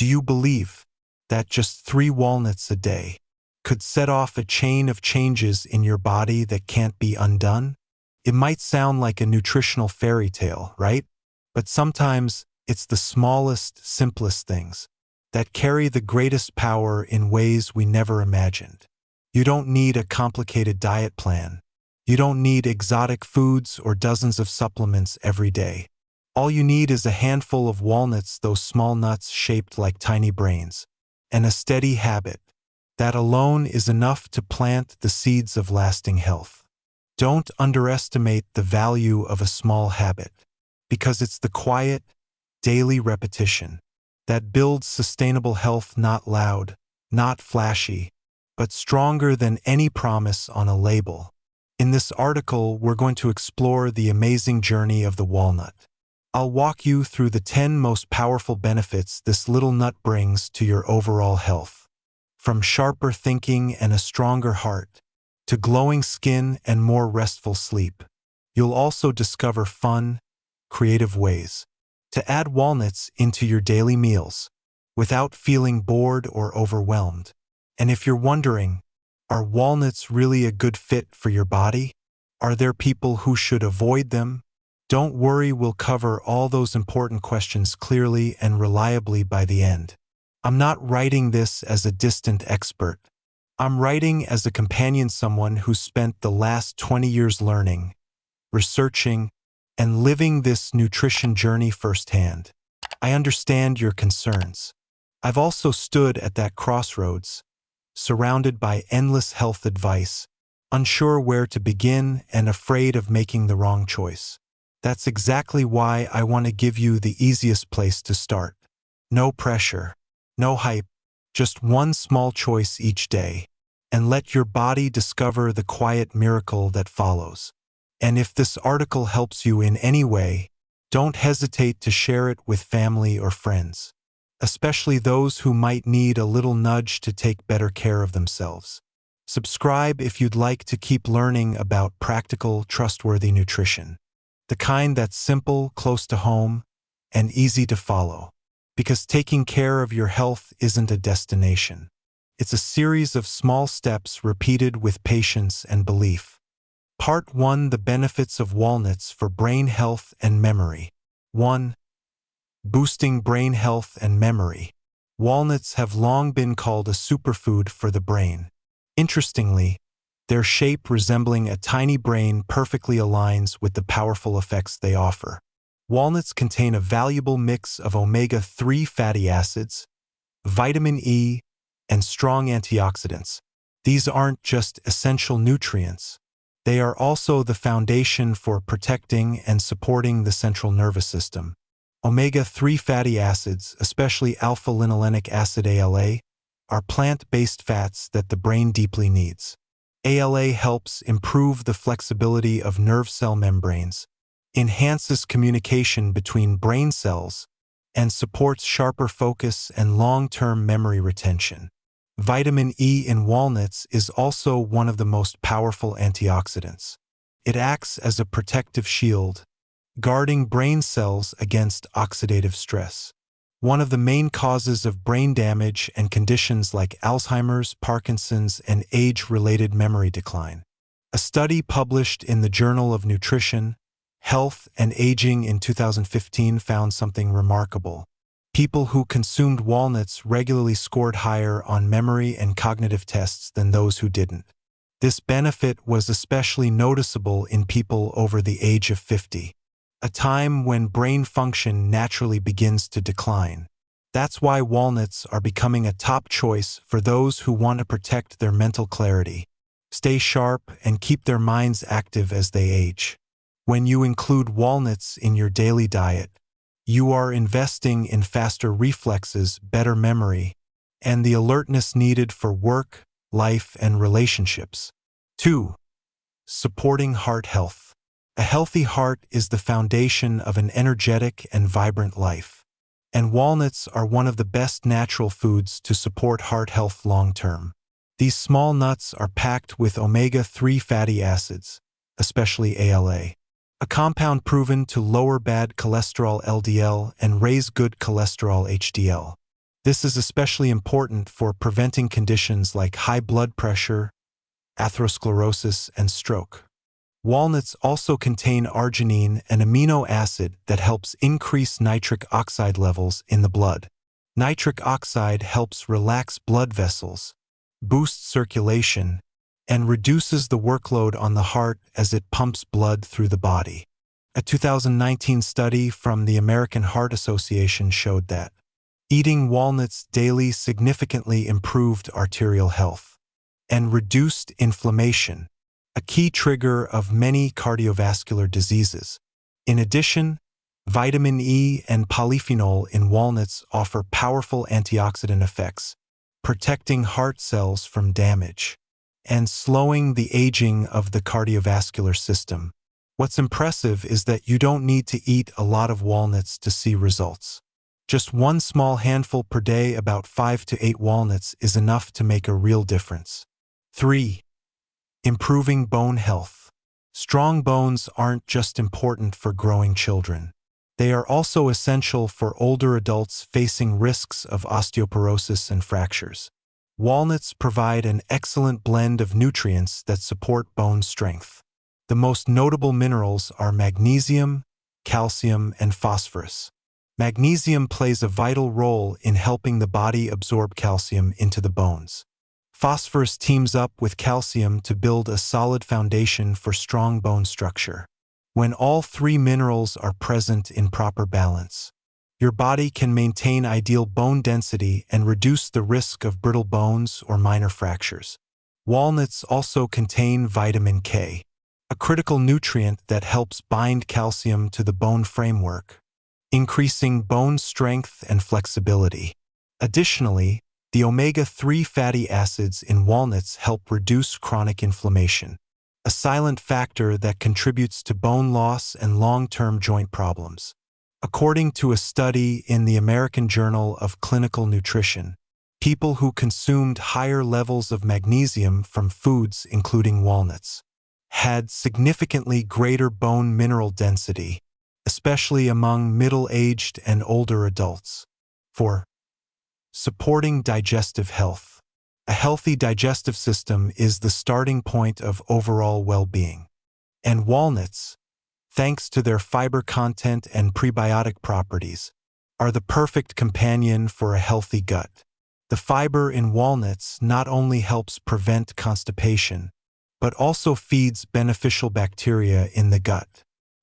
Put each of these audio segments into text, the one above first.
Do you believe that just 3 walnuts a day could set off a chain of changes in your body that can't be undone? It might sound like a nutritional fairy tale, right? But sometimes it's the smallest, simplest things that carry the greatest power in ways we never imagined. You don't need a complicated diet plan. You don't need exotic foods or dozens of supplements every day. All you need is a handful of walnuts, those small nuts shaped like tiny brains, and a steady habit. That alone is enough to plant the seeds of lasting health. Don't underestimate the value of a small habit, because it's the quiet, daily repetition that builds sustainable health, not loud, not flashy, but stronger than any promise on a label. In this article, we're going to explore the amazing journey of the walnut. I'll walk you through the 10 most powerful benefits this little nut brings to your overall health. From sharper thinking and a stronger heart, to glowing skin and more restful sleep. You'll also discover fun, creative ways to add walnuts into your daily meals without feeling bored or overwhelmed. And if you're wondering, are walnuts really a good fit for your body? Are there people who should avoid them? Don't worry, we'll cover all those important questions clearly and reliably by the end. I'm not writing this as a distant expert. I'm writing as a companion, someone who spent the last 20 years learning, researching, and living this nutrition journey firsthand. I understand your concerns. I've also stood at that crossroads, surrounded by endless health advice, unsure where to begin and afraid of making the wrong choice. That's exactly why I want to give you the easiest place to start. No pressure, no hype, just one small choice each day, and let your body discover the quiet miracle that follows. And if this article helps you in any way, don't hesitate to share it with family or friends, especially those who might need a little nudge to take better care of themselves. Subscribe if you'd like to keep learning about practical, trustworthy nutrition, the kind that's simple, close to home, and easy to follow. Because taking care of your health isn't a destination. It's a series of small steps repeated with patience and belief. Part 1: The benefits of walnuts for brain health and memory. 1. Boosting brain health and memory. Walnuts have long been called a superfood for the brain. Interestingly, their shape resembling a tiny brain perfectly aligns with the powerful effects they offer. Walnuts contain a valuable mix of omega-3 fatty acids, vitamin E, and strong antioxidants. These aren't just essential nutrients. They are also the foundation for protecting and supporting the central nervous system. Omega-3 fatty acids, especially alpha-linolenic acid ALA, are plant-based fats that the brain deeply needs. ALA helps improve the flexibility of nerve cell membranes, enhances communication between brain cells, and supports sharper focus and long-term memory retention. Vitamin E in walnuts is also one of the most powerful antioxidants. It acts as a protective shield, guarding brain cells against oxidative stress, one of the main causes of brain damage and conditions like Alzheimer's, Parkinson's, and age-related memory decline. A study published in the Journal of Nutrition, Health, and Aging in 2015 found something remarkable. People who consumed walnuts regularly scored higher on memory and cognitive tests than those who didn't. This benefit was especially noticeable in people over the age of 50, a time when brain function naturally begins to decline. That's why walnuts are becoming a top choice for those who want to protect their mental clarity, stay sharp, and keep their minds active as they age. When you include walnuts in your daily diet, you are investing in faster reflexes, better memory, and the alertness needed for work, life, and relationships. 2. Supporting heart health. A healthy heart is the foundation of an energetic and vibrant life, and walnuts are one of the best natural foods to support heart health long-term. These small nuts are packed with omega-3 fatty acids, especially ALA, a compound proven to lower bad cholesterol LDL and raise good cholesterol HDL. This is especially important for preventing conditions like high blood pressure, atherosclerosis, and stroke. Walnuts also contain arginine, an amino acid that helps increase nitric oxide levels in the blood. Nitric oxide helps relax blood vessels, boosts circulation, and reduces the workload on the heart as it pumps blood through the body. A 2019 study from the American Heart Association showed that eating walnuts daily significantly improved arterial health and reduced inflammation, a key trigger of many cardiovascular diseases. In addition, vitamin E and polyphenol in walnuts offer powerful antioxidant effects, protecting heart cells from damage and slowing the aging of the cardiovascular system. What's impressive is that you don't need to eat a lot of walnuts to see results. Just one small handful per day, about 5 to 8 walnuts, is enough to make a real difference. 3. Improving bone health. Strong bones aren't just important for growing children. They are also essential for older adults facing risks of osteoporosis and fractures. Walnuts provide an excellent blend of nutrients that support bone strength. The most notable minerals are magnesium, calcium, and phosphorus. Magnesium plays a vital role in helping the body absorb calcium into the bones. Phosphorus teams up with calcium to build a solid foundation for strong bone structure. When all three minerals are present in proper balance, your body can maintain ideal bone density and reduce the risk of brittle bones or minor fractures. Walnuts also contain vitamin K, a critical nutrient that helps bind calcium to the bone framework, increasing bone strength and flexibility. Additionally, the omega-3 fatty acids in walnuts help reduce chronic inflammation, a silent factor that contributes to bone loss and long-term joint problems. According to a study in the American Journal of Clinical Nutrition, people who consumed higher levels of magnesium from foods including walnuts had significantly greater bone mineral density, especially among middle-aged and older adults. 4. Supporting digestive health. A healthy digestive system is the starting point of overall well-being. And walnuts, thanks to their fiber content and prebiotic properties, are the perfect companion for a healthy gut. The fiber in walnuts not only helps prevent constipation, but also feeds beneficial bacteria in the gut.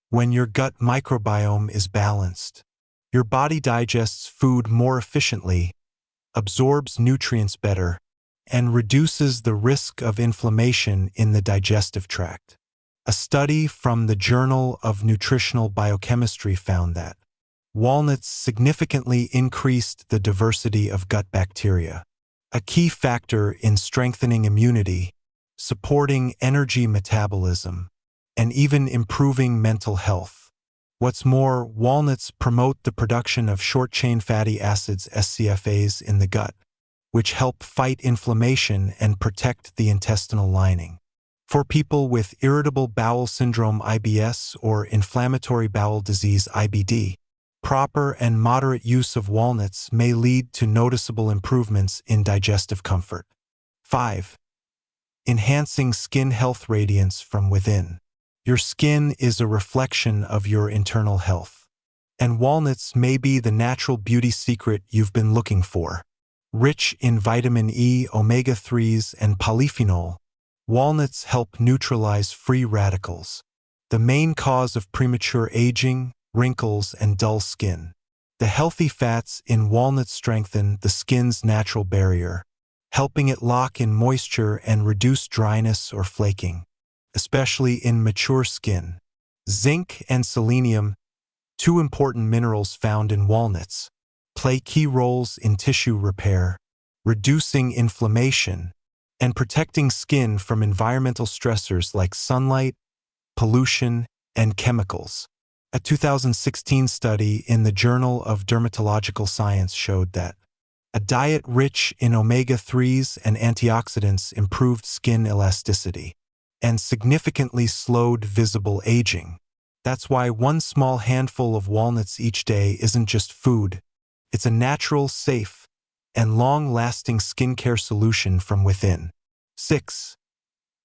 When your gut microbiome is balanced, your body digests food more efficiently, absorbs nutrients better, and reduces the risk of inflammation in the digestive tract. A study from the Journal of Nutritional Biochemistry found that walnuts significantly increased the diversity of gut bacteria, a key factor in strengthening immunity, supporting energy metabolism, and even improving mental health. What's more, walnuts promote the production of short-chain fatty acids (SCFAs) in the gut, which help fight inflammation and protect the intestinal lining. For people with irritable bowel syndrome (IBS) or inflammatory bowel disease (IBD), proper and moderate use of walnuts may lead to noticeable improvements in digestive comfort. 5. Enhancing skin health. Radiance from within. Your skin is a reflection of your internal health, and walnuts may be the natural beauty secret you've been looking for. Rich in vitamin E, omega-3s, and polyphenol, walnuts help neutralize free radicals, the main cause of premature aging, wrinkles, and dull skin. The healthy fats in walnuts strengthen the skin's natural barrier, helping it lock in moisture and reduce dryness or flaking, especially in mature skin. Zinc and selenium, two important minerals found in walnuts, play key roles in tissue repair, reducing inflammation, and protecting skin from environmental stressors like sunlight, pollution, and chemicals. A 2016 study in the Journal of Dermatological Science showed that a diet rich in omega-3s and antioxidants improved skin elasticity and significantly slowed visible aging. That's why one small handful of walnuts each day isn't just food. It's a natural, safe, and long-lasting skincare solution from within. 6.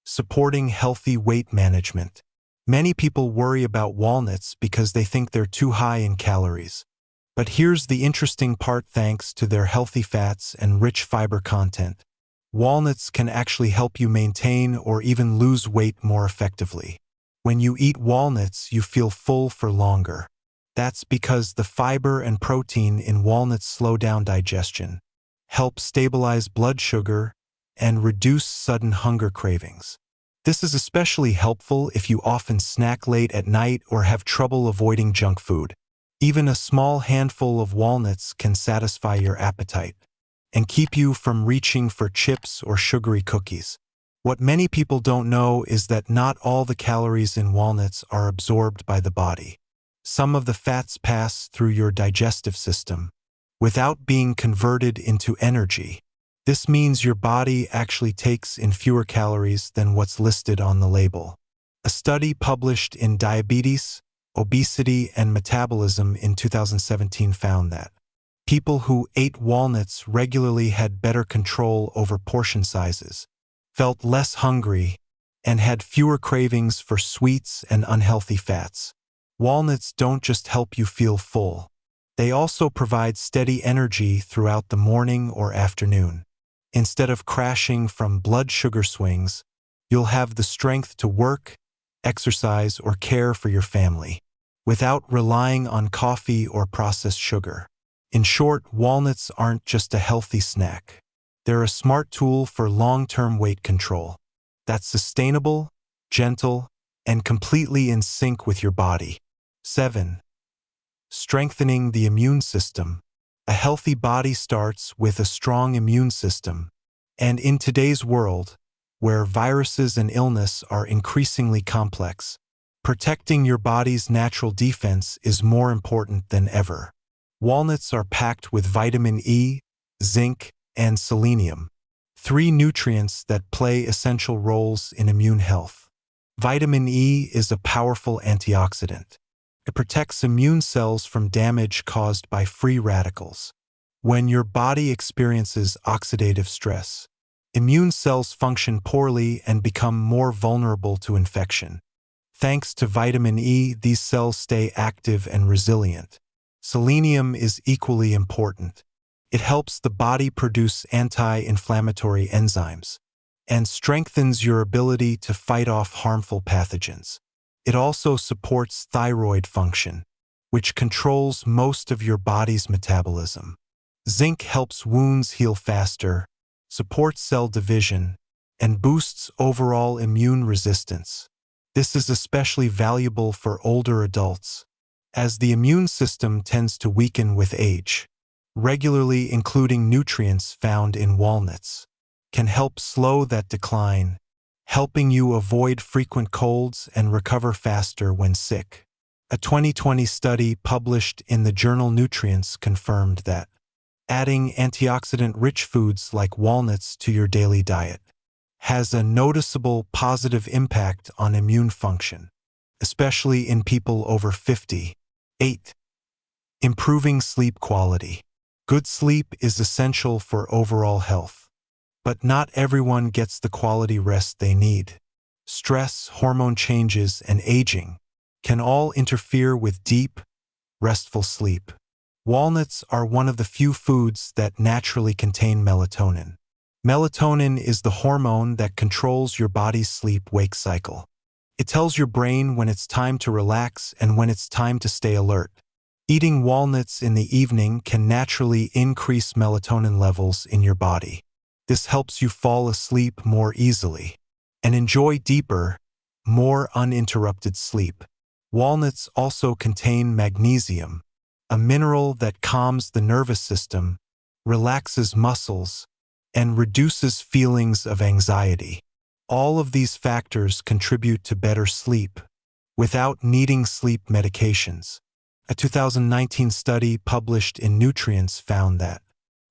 Supporting healthy weight management. Many people worry about walnuts because they think they're too high in calories. But here's the interesting part: thanks to their healthy fats and rich fiber content, walnuts can actually help you maintain or even lose weight more effectively. When you eat walnuts, you feel full for longer. That's because the fiber and protein in walnuts slow down digestion, help stabilize blood sugar, and reduce sudden hunger cravings. This is especially helpful if you often snack late at night or have trouble avoiding junk food. Even a small handful of walnuts can satisfy your appetite and keep you from reaching for chips or sugary cookies. What many people don't know is that not all the calories in walnuts are absorbed by the body. Some of the fats pass through your digestive system without being converted into energy. This means your body actually takes in fewer calories than what's listed on the label. A study published in Diabetes, Obesity, and Metabolism in 2017 found that people who ate walnuts regularly had better control over portion sizes, felt less hungry, and had fewer cravings for sweets and unhealthy fats. Walnuts don't just help you feel full. They also provide steady energy throughout the morning or afternoon. Instead of crashing from blood sugar swings, you'll have the strength to work, exercise, or care for your family without relying on coffee or processed sugar. In short, walnuts aren't just a healthy snack. They're a smart tool for long-term weight control that's sustainable, gentle, and completely in sync with your body. 7. Strengthening the immune system. A healthy body starts with a strong immune system. And in today's world, where viruses and illness are increasingly complex, protecting your body's natural defense is more important than ever. Walnuts are packed with vitamin E, zinc, and selenium, 3 nutrients that play essential roles in immune health. Vitamin E is a powerful antioxidant. It protects immune cells from damage caused by free radicals. When your body experiences oxidative stress, immune cells function poorly and become more vulnerable to infection. Thanks to vitamin E, these cells stay active and resilient. Selenium is equally important. It helps the body produce anti-inflammatory enzymes and strengthens your ability to fight off harmful pathogens. It also supports thyroid function, which controls most of your body's metabolism. Zinc helps wounds heal faster, supports cell division, and boosts overall immune resistance. This is especially valuable for older adults, as the immune system tends to weaken with age. Regularly including nutrients found in walnuts can help slow that decline, helping you avoid frequent colds and recover faster when sick. A 2020 study published in the journal Nutrients confirmed that adding antioxidant-rich foods like walnuts to your daily diet has a noticeable positive impact on immune function, especially in people over 50. 8. Improving sleep quality. Good sleep is essential for overall health. But not everyone gets the quality rest they need. Stress, hormone changes, and aging can all interfere with deep, restful sleep. Walnuts are one of the few foods that naturally contain melatonin. Melatonin is the hormone that controls your body's sleep-wake cycle. It tells your brain when it's time to relax and when it's time to stay alert. Eating walnuts in the evening can naturally increase melatonin levels in your body. This helps you fall asleep more easily and enjoy deeper, more uninterrupted sleep. Walnuts also contain magnesium, a mineral that calms the nervous system, relaxes muscles, and reduces feelings of anxiety. All of these factors contribute to better sleep without needing sleep medications. A 2019 study published in Nutrients found that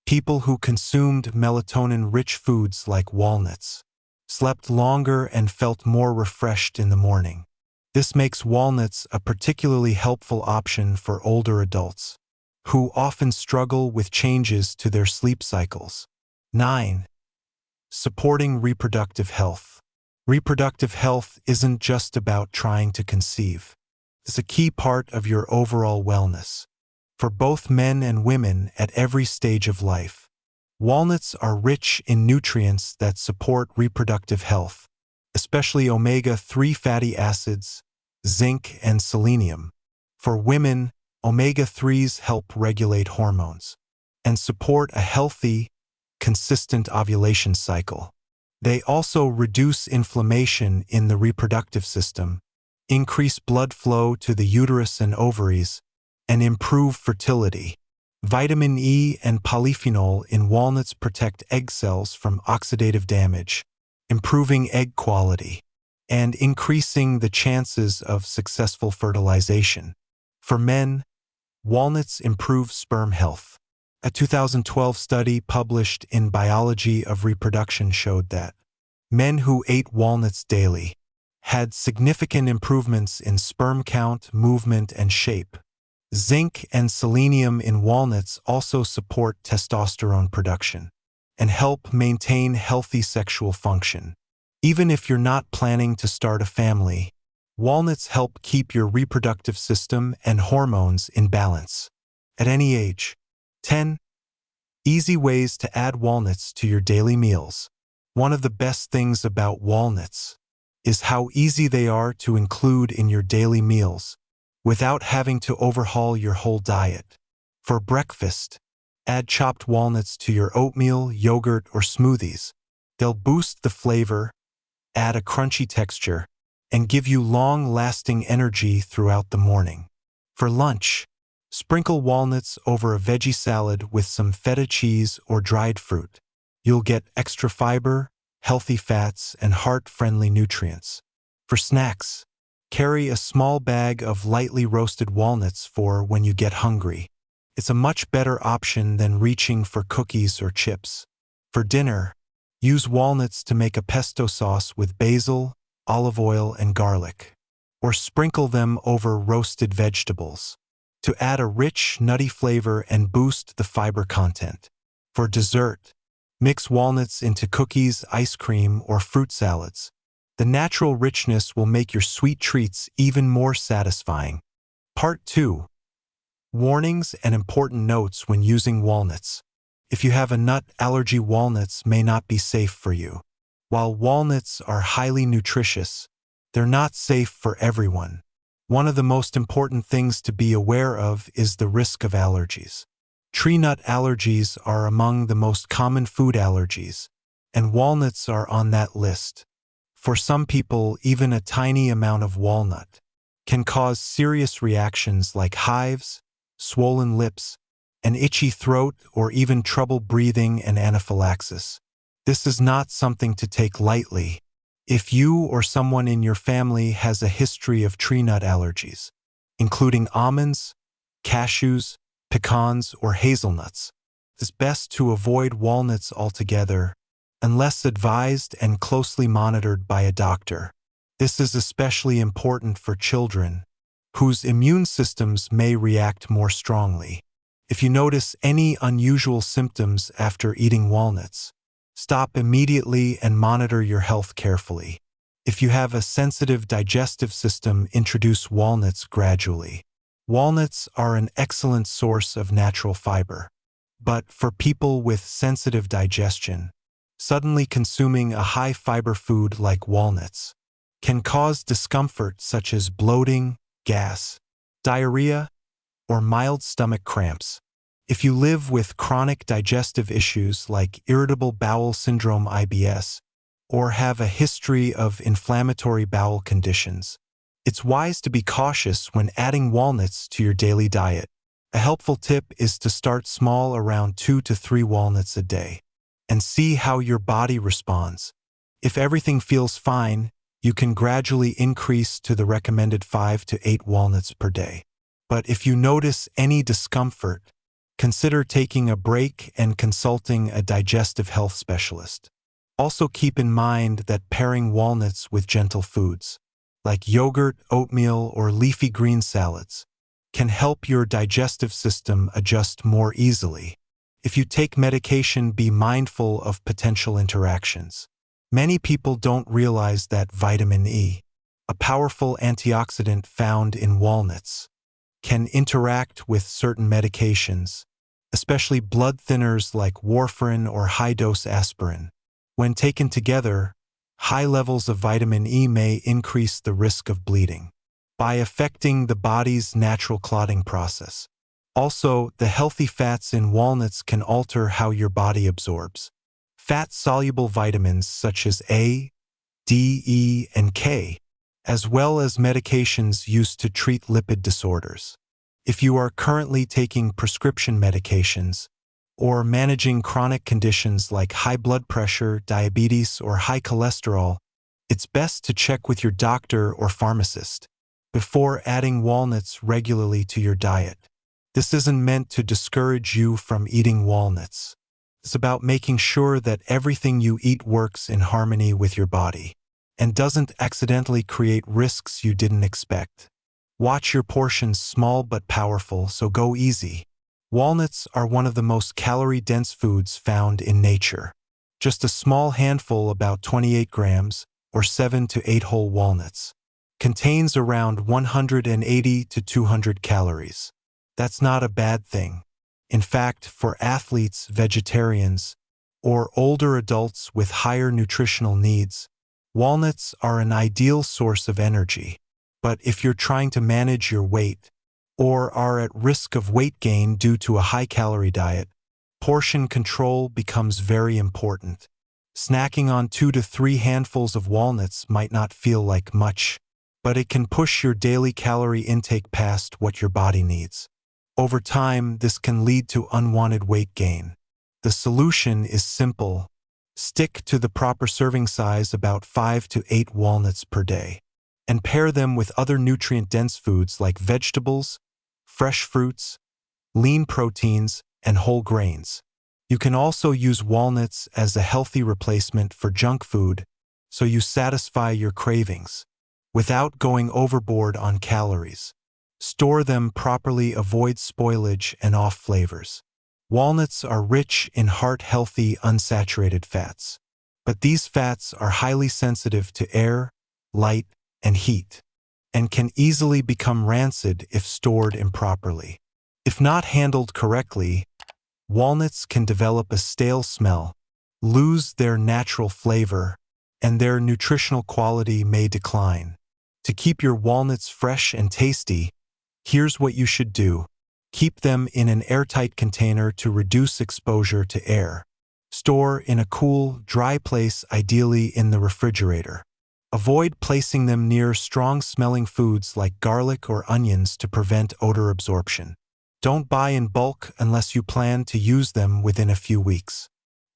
people who consumed melatonin-rich foods like walnuts slept longer and felt more refreshed in the morning. This makes walnuts a particularly helpful option for older adults who often struggle with changes to their sleep cycles. 9. Supporting reproductive health. Reproductive health isn't just about trying to conceive. It's a key part of your overall wellness. For both men and women at every stage of life, walnuts are rich in nutrients that support reproductive health, especially omega-3 fatty acids, zinc, and selenium. For women, omega-3s help regulate hormones and support a healthy, consistent ovulation cycle. They also reduce inflammation in the reproductive system, increase blood flow to the uterus and ovaries, and improve fertility. Vitamin E and polyphenol in walnuts protect egg cells from oxidative damage, improving egg quality, and increasing the chances of successful fertilization. For men, walnuts improve sperm health. A 2012 study published in Biology of Reproduction showed that men who ate walnuts daily had significant improvements in sperm count, movement, and shape. Zinc and selenium in walnuts also support testosterone production and help maintain healthy sexual function. Even if you're not planning to start a family, walnuts help keep your reproductive system and hormones in balance at any age. 10. Easy ways to add walnuts to your daily meals. One of the best things about walnuts is how easy they are to include in your daily meals without having to overhaul your whole diet. For breakfast, add chopped walnuts to your oatmeal, yogurt, or smoothies. They'll boost the flavor, add a crunchy texture, and give you long-lasting energy throughout the morning. For lunch, sprinkle walnuts over a veggie salad with some feta cheese or dried fruit. You'll get extra fiber, healthy fats, and heart-friendly nutrients. For snacks, carry a small bag of lightly roasted walnuts for when you get hungry. It's a much better option than reaching for cookies or chips. For dinner, use walnuts to make a pesto sauce with basil, olive oil, and garlic, or sprinkle them over roasted vegetables to add a rich, nutty flavor and boost the fiber content. For dessert, mix walnuts into cookies, ice cream, or fruit salads. The natural richness will make your sweet treats even more satisfying. Part 2. Warnings and important notes when using walnuts. If you have a nut allergy, walnuts may not be safe for you. While walnuts are highly nutritious, they're not safe for everyone. One of the most important things to be aware of is the risk of allergies. Tree nut allergies are among the most common food allergies, and walnuts are on that list. For some people, even a tiny amount of walnut can cause serious reactions like hives, swollen lips, an itchy throat, or even trouble breathing and anaphylaxis. This is not something to take lightly. If you or someone in your family has a history of tree nut allergies, including almonds, cashews, pecans, or hazelnuts, it's best to avoid walnuts altogether unless advised and closely monitored by a doctor. This is especially important for children, whose immune systems may react more strongly. If you notice any unusual symptoms after eating walnuts, stop immediately and monitor your health carefully. If you have a sensitive digestive system, introduce walnuts gradually. Walnuts are an excellent source of natural fiber. But for people with sensitive digestion, suddenly consuming a high-fiber food like walnuts can cause discomfort such as bloating, gas, diarrhea, or mild stomach cramps. If you live with chronic digestive issues like irritable bowel syndrome (IBS), or have a history of inflammatory bowel conditions, it's wise to be cautious when adding walnuts to your daily diet. A helpful tip is to start small, around 2 to 3 walnuts a day, and see how your body responds. If everything feels fine, you can gradually increase to the recommended 5 to 8 walnuts per day. But if you notice any discomfort, consider taking a break and consulting a digestive health specialist. Also keep in mind that pairing walnuts with gentle foods, like yogurt, oatmeal, or leafy green salads, can help your digestive system adjust more easily. If you take medication, be mindful of potential interactions. Many people don't realize that vitamin E, a powerful antioxidant found in walnuts, can interact with certain medications, especially blood thinners like warfarin or high-dose aspirin. When taken together, high levels of vitamin E may increase the risk of bleeding by affecting the body's natural clotting process. Also, the healthy fats in walnuts can alter how your body absorbs fat-soluble vitamins such as A, D, E, and K, as well as medications used to treat lipid disorders. If you are currently taking prescription medications or managing chronic conditions like high blood pressure, diabetes, or high cholesterol, it's best to check with your doctor or pharmacist before adding walnuts regularly to your diet. This isn't meant to discourage you from eating walnuts. It's about making sure that everything you eat works in harmony with your body and doesn't accidentally create risks you didn't expect. Watch your portions, small but powerful, so go easy. Walnuts are one of the most calorie-dense foods found in nature. Just a small handful, about 28 grams, or 7 to 8 whole walnuts, contains around 180 to 200 calories. That's not a bad thing. In fact, for athletes, vegetarians, or older adults with higher nutritional needs, walnuts are an ideal source of energy. But if you're trying to manage your weight or are at risk of weight gain due to a high-calorie diet, portion control becomes very important. Snacking on 2 to 3 handfuls of walnuts might not feel like much, but it can push your daily calorie intake past what your body needs. Over time, this can lead to unwanted weight gain. The solution is simple. Stick to the proper serving size, about 5 to 8 walnuts per day, and pair them with other nutrient-dense foods like vegetables, fresh fruits, lean proteins, and whole grains. You can also use walnuts as a healthy replacement for junk food, so you satisfy your cravings without going overboard on calories. Store them properly, avoid spoilage and off flavors. Walnuts are rich in heart-healthy unsaturated fats, but these fats are highly sensitive to air, light, and heat, and can easily become rancid if stored improperly. If not handled correctly, walnuts can develop a stale smell, lose their natural flavor, and their nutritional quality may decline. To keep your walnuts fresh and tasty, here's what you should do. Keep them in an airtight container to reduce exposure to air. Store in a cool, dry place, ideally in the refrigerator. Avoid placing them near strong-smelling foods like garlic or onions to prevent odor absorption. Don't buy in bulk unless you plan to use them within a few weeks.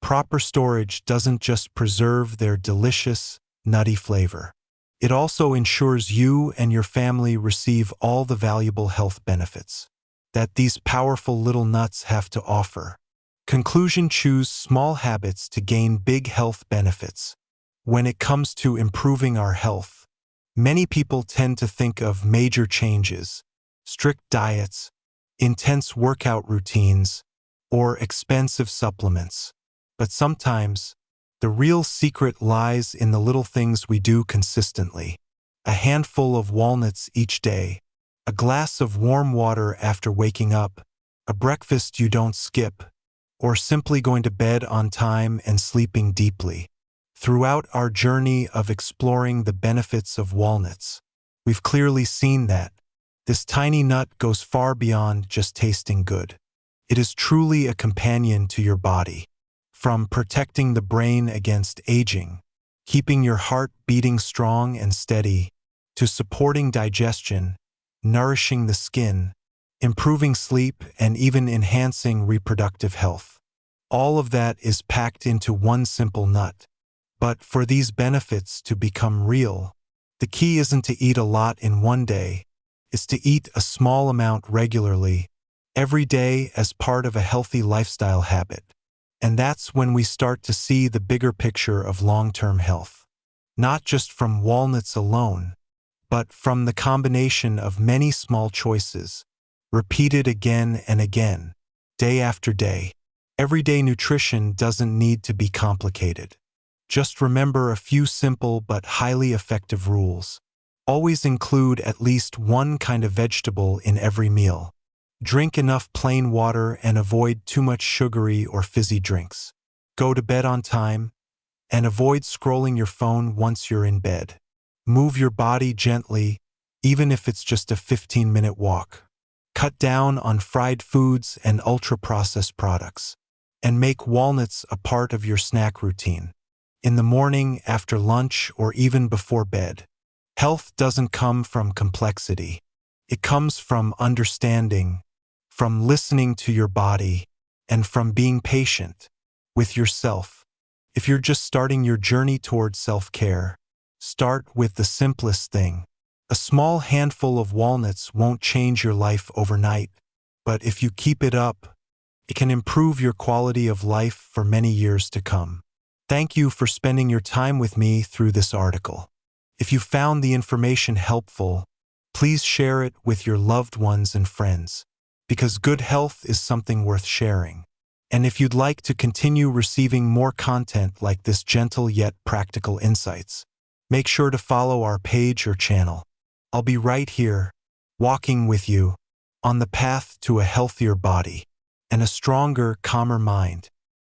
Proper storage doesn't just preserve their delicious, nutty flavor. It also ensures you and your family receive all the valuable health benefits that these powerful little nuts have to offer. Conclusion: choose small habits to gain big health benefits. When it comes to improving our health, many people tend to think of major changes, strict diets, intense workout routines, or expensive supplements. But sometimes, the real secret lies in the little things we do consistently. A handful of walnuts each day, a glass of warm water after waking up, a breakfast you don't skip, or simply going to bed on time and sleeping deeply. Throughout our journey of exploring the benefits of walnuts, we've clearly seen that this tiny nut goes far beyond just tasting good. It is truly a companion to your body. From protecting the brain against aging, keeping your heart beating strong and steady, to supporting digestion, nourishing the skin, improving sleep, and even enhancing reproductive health. All of that is packed into one simple nut. But for these benefits to become real, the key isn't to eat a lot in one day. It's to eat a small amount regularly, every day, as part of a healthy lifestyle habit. And that's when we start to see the bigger picture of long-term health. Not just from walnuts alone, but from the combination of many small choices Repeat it again and again, day after day. Everyday nutrition doesn't need to be complicated. Just remember a few simple but highly effective rules. Always include at least one kind of vegetable in every meal. Drink enough plain water and avoid too much sugary or fizzy drinks. Go to bed on time and avoid scrolling your phone once you're in bed. Move your body gently, even if it's just a 15-minute walk. Cut down on fried foods and ultra-processed products. And make walnuts a part of your snack routine. In the morning, after lunch, or even before bed. Health doesn't come from complexity. It comes from understanding, from listening to your body, and from being patient with yourself. If you're just starting your journey towards self-care, start with the simplest thing. A small handful of walnuts won't change your life overnight, but if you keep it up, it can improve your quality of life for many years to come. Thank you for spending your time with me through this article. If you found the information helpful, please share it with your loved ones and friends, because good health is something worth sharing. And if you'd like to continue receiving more content like this gentle yet practical insights, make sure to follow our page or channel. I'll be right here, walking with you, on the path to a healthier body and a stronger, calmer mind.